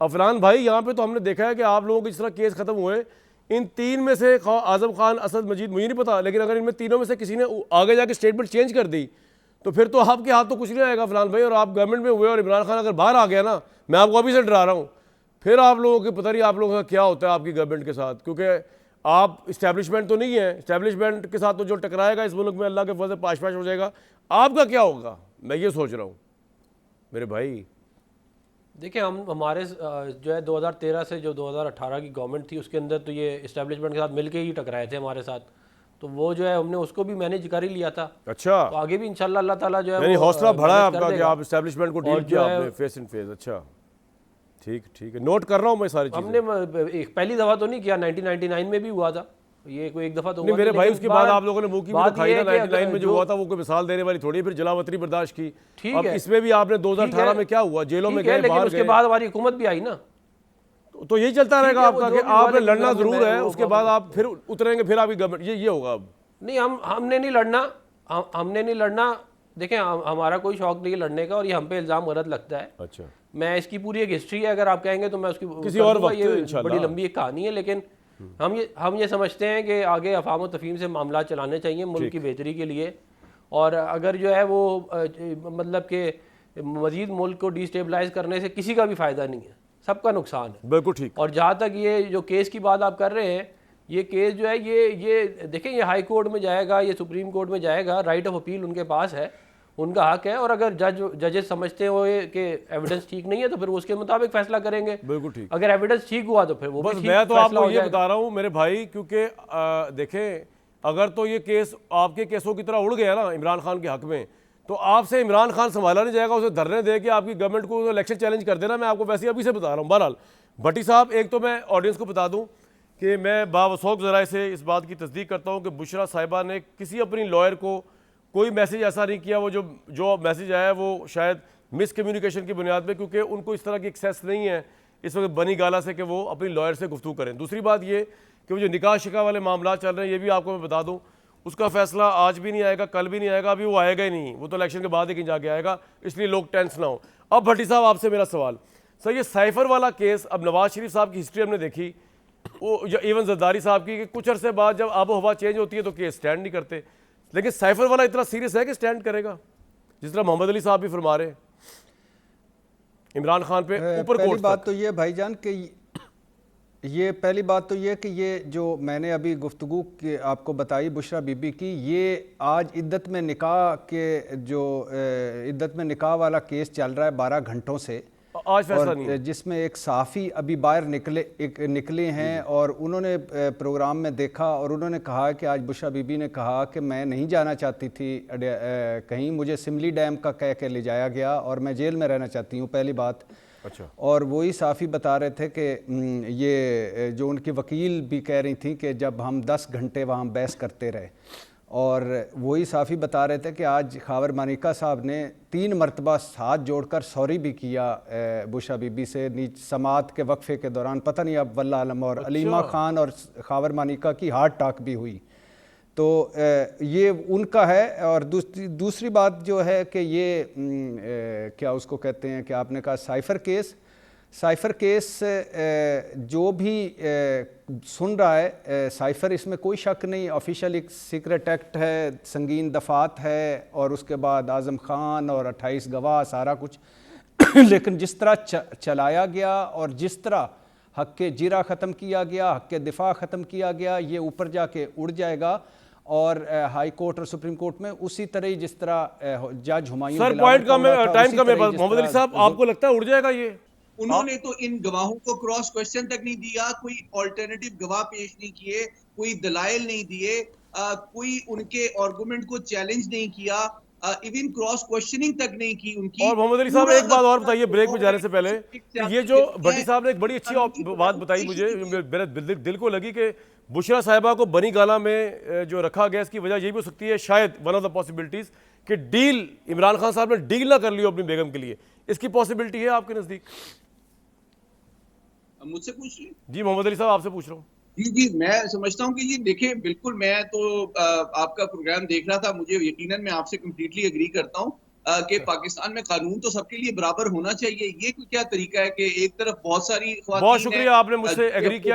افلان بھائی یہاں پہ تو ہم نے دیکھا ہے کہ آپ لوگوں کے جس طرح کیس ختم ہوئے ان تین میں سے اعظم خان، اسد مجید، مجھے نہیں پتا، لیکن اگر ان میں تینوں میں سے کسی نے آگے جا کے اسٹیٹمنٹ چینج کر دی تو پھر تو آپ کے ہاتھ تو کچھ نہیں آئے گا افلان بھائی. اور آپ گورنمنٹ میں ہوئے اور عمران خان اگر باہر آ گیا نا، میں آپ کو ابھی سے ڈرا رہا ہوں، پھر آپ لوگوں کے پتہ نہیں آپ لوگوں کا کیا ہوتا ہے آپ کی گورنمنٹ کے ساتھ. کیونکہ آپ اسٹیبلشمنٹ تو نہیں ہے، اسٹیبلشمنٹ کے ساتھ تو جو ٹکرائے گا اس ملک میں اللہ کے فضل پاش پاش ہو جائے گا. آپ کا کیا ہوگا میں یہ سوچ رہا ہوں میرے بھائی. دیکھیں ہمارے جو ہے 2013 سے جو 2018 کی گورنمنٹ تھی اس کے اندر تو یہ اسٹیبلشمنٹ کے ساتھ مل کے ہی ٹکرائے تھے ہمارے ساتھ، تو وہ جو ہے ہم نے اس کو بھی مینیج کر ہی لیا تھا. اچھا، تو آگے بھی انشاءاللہ اللہ تعالیٰ جو ہے یعنی حوصلہ بڑھا ہے آپ کا کہ آپ اور اسٹیبلشمنٹ کو ڈیل کیا آپ نے فیس ان فیس. اچھا ٹھیک ہے، نوٹ کر رہا ہوں میں ساری ہم چیزیں. نے پہلی دفعہ تو نہیں کیا، 1999 میں بھی ہوا تھا یہ، کوئی ایک دفعہ تو نہیں ہوا میرے نہیں، بھائی، لیکن اس کے بعد آپ لوگوں نے منہ کی بھی تو کھائی نا. 99 میں جو ہوا تھا وہ کوئی مثال دینے والی تھوڑی ہے. پھر جلاوطنی برداشت کی. اب اس میں بھی آپ نے 2018 میں کیا ہوا، جیلوں میں گئے، لیکن باہر اس کے گئے، بعد ہماری حکومت بھی آئی نا. تو یہی چلتا رہے گا آپ کا کہ آپ نے لڑنا ضرور ہے، اس کے بعد آپ پھر نہیں، اتریں گے، پھر آپ کی گورنمنٹ یہ ہوگا. اب ہم نے نہیں لڑنا، ہم نے نہیں لڑنا. دیکھیں ہمارا کوئی شوق نہیں ہے لڑنے کا، اور یہ ہم پہ الزام غلط لگتا ہے. اچھا، میں اس کی پوری ایک ہسٹری ہے، اگر آپ کہیں گے تو میں اس کی کسی کر اور دوں گا. وقت یہ انشاءاللہ. بڑی لمبی ایک کہانی ہے، لیکن ہم یہ سمجھتے ہیں کہ آگے افہام و تفہیم سے معاملات چلانے چاہیے ملک کی بہتری کے لیے. اور اگر جو ہے وہ مطلب کہ مزید ملک کو ڈی اسٹیبلائز کرنے سے کسی کا بھی فائدہ نہیں ہے، سب کا نقصان ہے. بالکل ٹھیک. اور جہاں تک یہ جو کیس کی بات آپ کر رہے ہیں، یہ کیس جو ہے یہ دیکھیں یہ ہائی کورٹ میں جائے گا، یہ سپریم کورٹ میں جائے گا، رائٹ آف اپیل ان کے پاس ہے، ان کا حق ہے. اور اگر ججز سمجھتے ہوئے کہ ایویڈنس ٹھیک نہیں ہے تو پھر وہ اس کے مطابق فیصلہ کریں گے. بالکل ٹھیک. اگر ایویڈنس ٹھیک ہوا تو پھر وہ بھی بس ٹھیک میں تو آپ فیصلہ کو ہو یہ جائے گا. بتا رہا ہوں میرے بھائی، کیونکہ دیکھیں اگر تو یہ کیس آپ کے کیسوں کی طرح اڑ گیا نا عمران خان کے حق میں، تو آپ سے عمران خان سنبھالا نہیں جائے گا. اسے دھرنے دے کے آپ کی گورنمنٹ کو الیکشن چیلنج کر دینا. میں آپ کو ویسے ابھی سے بتا رہا ہوں. بہرحال بھٹی صاحب، ایک تو میں آڈینس کو بتا دوں کہ میں باوثوق ذرائع سے اس بات کی تصدیق کرتا ہوں کہ بشرا صاحبہ نے کسی اپنی لائر کو کوئی میسیج ایسا نہیں کیا. وہ جو میسیج آیا ہے وہ شاید مس کمیونیکیشن کی بنیاد پہ، کیونکہ ان کو اس طرح کی ایکسیس نہیں ہے اس وقت بنی گالا سے کہ وہ اپنی لائر سے گفتگو کریں. دوسری بات یہ کہ وہ جو نکاح شکا والے معاملات چل رہے ہیں، یہ بھی آپ کو میں بتا دوں اس کا فیصلہ آج بھی نہیں آئے گا، کل بھی نہیں آئے گا، ابھی وہ آئے گا ہی نہیں. وہ تو الیکشن کے بعد ہی کہیں جا کے آئے گا، اس لیے لوگ ٹینس نہ ہو. اب بھٹی صاحب آپ سے میرا سوال سر، یہ سائفر والا کیس، اب نواز شریف صاحب کی ہسٹری ہم نے دیکھی، وہ ایون زرداری صاحب کی، کہ کچھ عرصے بعد جب آب و ہوا چینج ہوتی ہے تو کیس سٹینڈ نہیں کرتے. لیکن سائفر والا اتنا سیریس ہے کہ سٹینڈ کرے گا، جس طرح محمد علی صاحب بھی فرما رہے ہیں عمران خان پہ اوپر پہلی کورٹ بات تک. تو یہ بھائی جان کہ پہلی بات تو یہ کہ یہ جو میں نے ابھی گفتگو آپ کو بتائی بشرا بی بی کی، یہ آج عدت میں نکاح کے جو عدت میں نکاح والا کیس چل رہا ہے 12 گھنٹوں سے، آج فیصلہ اور نہیں ہے. جس میں ایک صحافی ابھی باہر نکلے ہیں، اور انہوں نے پروگرام میں دیکھا اور انہوں نے کہا کہ آج بشرا بی بی نے کہا کہ میں نہیں جانا چاہتی تھی کہیں، مجھے سملی ڈیم کا کہہ کے لے جایا گیا اور میں جیل میں رہنا چاہتی ہوں، پہلی بات. اچھا. اور وہی صحافی بتا رہے تھے کہ یہ جو ان کی وکیل بھی کہہ رہی تھیں کہ جب ہم 10 گھنٹے وہاں بحث کرتے رہے، اور وہی صحافی بتا رہے تھے کہ آج خاور مانیکا صاحب نے 3 مرتبہ ہاتھ جوڑ کر سوری بھی کیا بشرا بی بی سے سماعت کے وقفے کے دوران. پتہ نہیں اب واللہ عالم. اور علیمہ خان اور خاور مانیکا کی ہارٹ ٹاک بھی ہوئی. تو یہ ان کا ہے. اور دوسری بات جو ہے کہ یہ کیا اس کو کہتے ہیں کہ آپ نے کہا سائفر کیس جو بھی سن رہا ہے سائفر، اس میں کوئی شک نہیں، آفیشیل ایک سیکرٹ ایکٹ ہے، سنگین دفعات ہے، اور اس کے بعد اعظم خان اور 28 گواہ سارا کچھ. لیکن جس طرح چلایا گیا اور جس طرح حق جرا ختم کیا گیا، حق دفاع ختم کیا گیا، یہ اوپر جا کے اڑ جائے گا. اور ہائی کورٹ اور سپریم کورٹ میں اسی طرح ہی جس طرح جج ہمایوں سر پوائنٹ کم ہے، ٹائم کم ہے. محمد علی صاحب آپ کو لگتا ہے اڑ جائے گا یہ؟ انہوں نے تو ان گواہوں کو کراس کوشچن تک نہیں دیا، کوئی آلٹرنیٹیو گواہ پیش نہیں کیے، کوئی دلائل نہیں دیے، کوئی ان کے آرگومنٹ کو چیلنج نہیں کیا، ایون کراس کوشچننگ تک نہیں کی ان کی. اور محمد علی صاحب ایک بات اور بتائیے بریک میں جانے سے پہلے، کہ یہ جو بھٹی صاحب نے ایک بڑی اچھی بات بتائی مجھے، میرے دل کو لگی، کہ بشرا صاحبہ کو بنی گالا میں جو رکھا گیا اس کی وجہ یہ بھی ہو سکتی ہے شاید ون آف دا پاسبلٹیز کہ ڈیل عمران خان صاحب نے ڈیل نہ کر لی ہو اپنی بیگم کے لیے. اس کی پاسبلٹی ہے آپ کے نزدیک؟ مجھ سے پوچھ لیں. جی محمد علی صاحب آپ سے پوچھ رہا ہوں. جی میں سمجھتا ہوں کہ یہ دیکھیں بالکل، میں تو آپ کا پروگرام دیکھ رہا تھا، مجھے یقیناً میں آپ سے کمپلیٹلی اگری کرتا ہوں. کہ پاکستان میں قانون تو سب کے لیے برابر ہونا چاہیے. یہ کوئی کیا طریقہ ہے کہ ایک طرف بہت ساری خواتین بہت شکریہ آپ نے مجھ سے ایگری کیا.